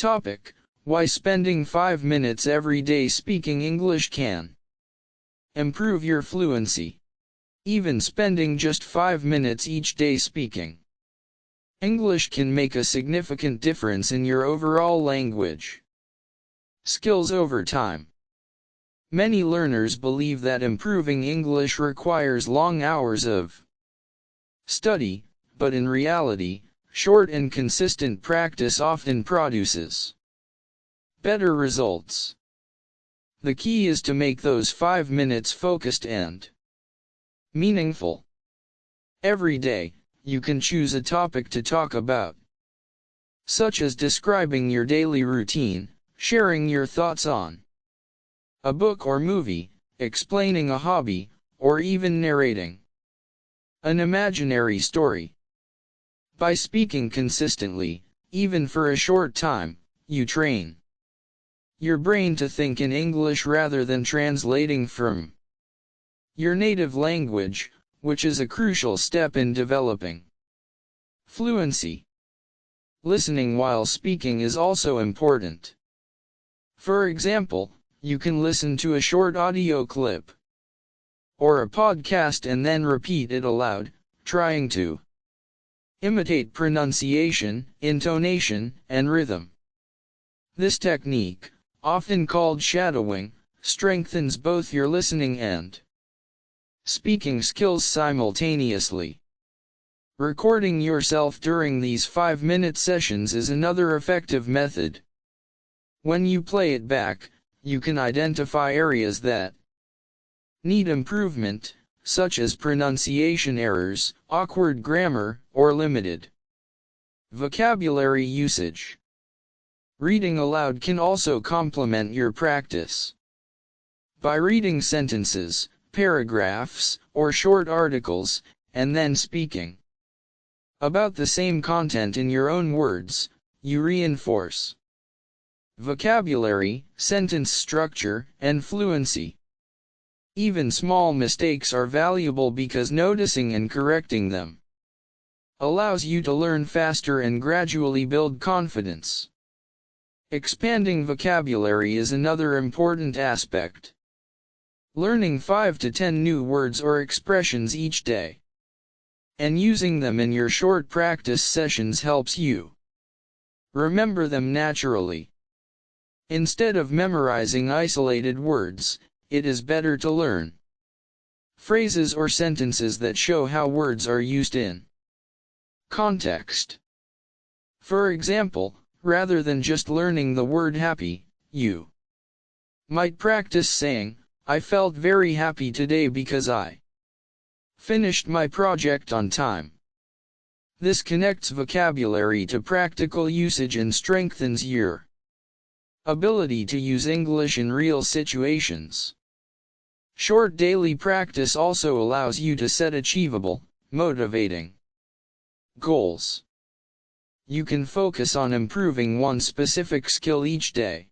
Topic: Why spending 5 minutes every day speaking English can improve your fluency. Even spending just 5 minutes each day speaking English can make a significant difference in your overall language skills over time. Many learners believe that improving English requires long hours of study, but in reality, short and consistent practice often produces better results. The key is to make those 5 minutes focused and meaningful. Every day, you can choose a topic to talk about, such as describing your daily routine, sharing your thoughts on a book or movie, explaining a hobby, or even narrating an imaginary story. By speaking consistently, even for a short time, you train your brain to think in English rather than translating from your native language, which is a crucial step in developing fluency. Listening while speaking is also important. For example, you can listen to a short audio clip or a podcast and then repeat it aloud, trying to imitate pronunciation, intonation, and rhythm. This technique, often called shadowing, strengthens both your listening and speaking skills simultaneously. Recording yourself during these 5-minute sessions is another effective method. When you play it back, you can identify areas that need improvement, such as pronunciation errors, awkward grammar, or limited vocabulary usage. Reading aloud can also complement your practice. By reading sentences, paragraphs, or short articles, and then speaking about the same content in your own words, you reinforce vocabulary, sentence structure, and fluency. Even small mistakes are valuable because noticing and correcting them allows you to learn faster and gradually build confidence. Expanding vocabulary is another important aspect. Learning 5 to 10 new words or expressions each day and using them in your short practice sessions helps you remember them naturally. Instead of memorizing isolated words, it is better to learn phrases or sentences that show how words are used in context. For example, rather than just learning the word happy, you might practice saying, "I felt very happy today because I finished my project on time." This connects vocabulary to practical usage and strengthens your ability to use English in real situations. Short daily practice also allows you to set achievable, motivating goals. You can focus on improving one specific skill each day,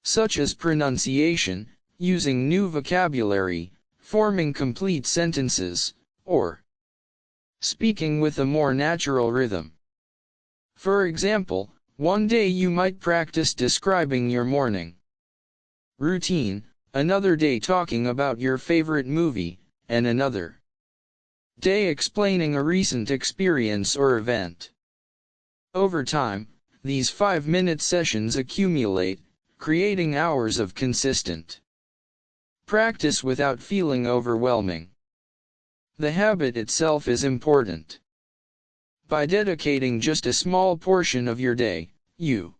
such as pronunciation, using new vocabulary, forming complete sentences, or speaking with a more natural rhythm. For example, one day you might practice describing your morning routine, another day talking about your favorite movie, and another day explaining a recent experience or event. Over time, these 5-minute sessions accumulate, creating hours of consistent practice without feeling overwhelming. The habit itself is important. By dedicating just a small portion of your day, you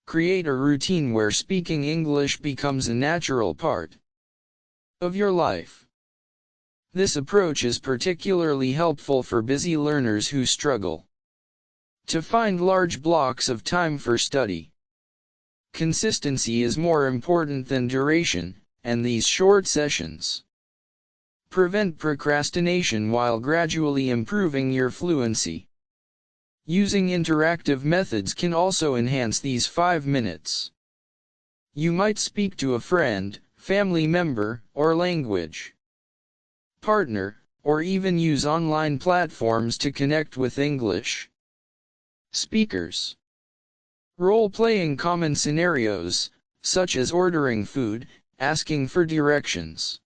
create a routine where speaking English becomes a natural part of your life. This approach is particularly helpful for busy learners who struggle to find large blocks of time for study. Consistency is more important than duration, and these short sessions prevent procrastination while gradually improving your fluency. Using interactive methods can also enhance these 5 minutes. You might speak to a friend, family member, or language partner, or even use online platforms to connect with English speakers. Role-playing common scenarios, such as ordering food, asking for directions,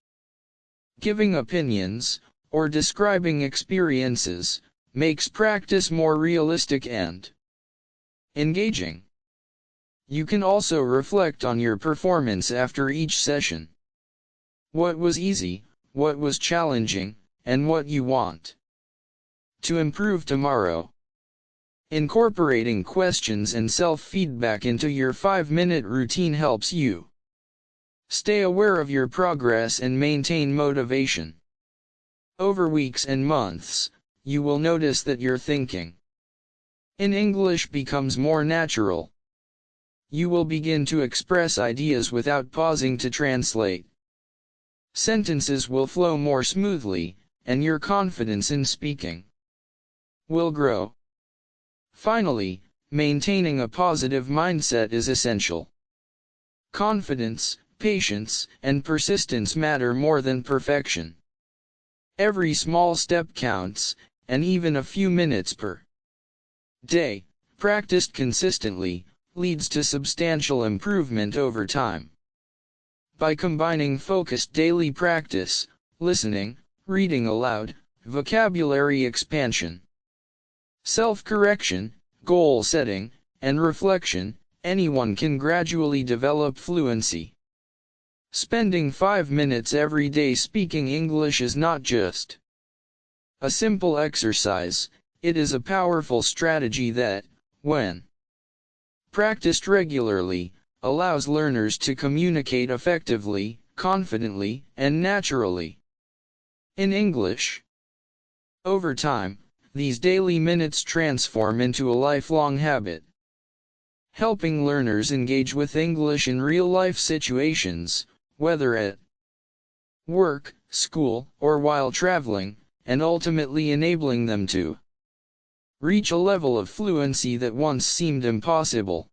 giving opinions, or describing experiences, makes practice more realistic and engaging. You can also reflect on your performance after each session. What was easy, what was challenging, and what you want to improve tomorrow. Incorporating questions and self-feedback into your 5-minute routine helps you stay aware of your progress and maintain motivation. Over weeks and months, you will notice that your thinking in English becomes more natural. You will begin to express ideas without pausing to translate. Sentences will flow more smoothly, and your confidence in speaking will grow. Finally, maintaining a positive mindset is essential. Confidence, patience, and persistence matter more than perfection. Every small step counts, and even a few minutes per day, practiced consistently, leads to substantial improvement over time. By combining focused daily practice, listening, reading aloud, vocabulary expansion, self-correction, goal setting, and reflection, anyone can gradually develop fluency. Spending 5 minutes every day speaking English is not just a simple exercise, it is a powerful strategy that, when practiced regularly, allows learners to communicate effectively, confidently, and naturally in English. Over time, these daily minutes transform into a lifelong habit, helping learners engage with English in real-life situations, whether at work, school, or while traveling, and ultimately enabling them to reach a level of fluency that once seemed impossible.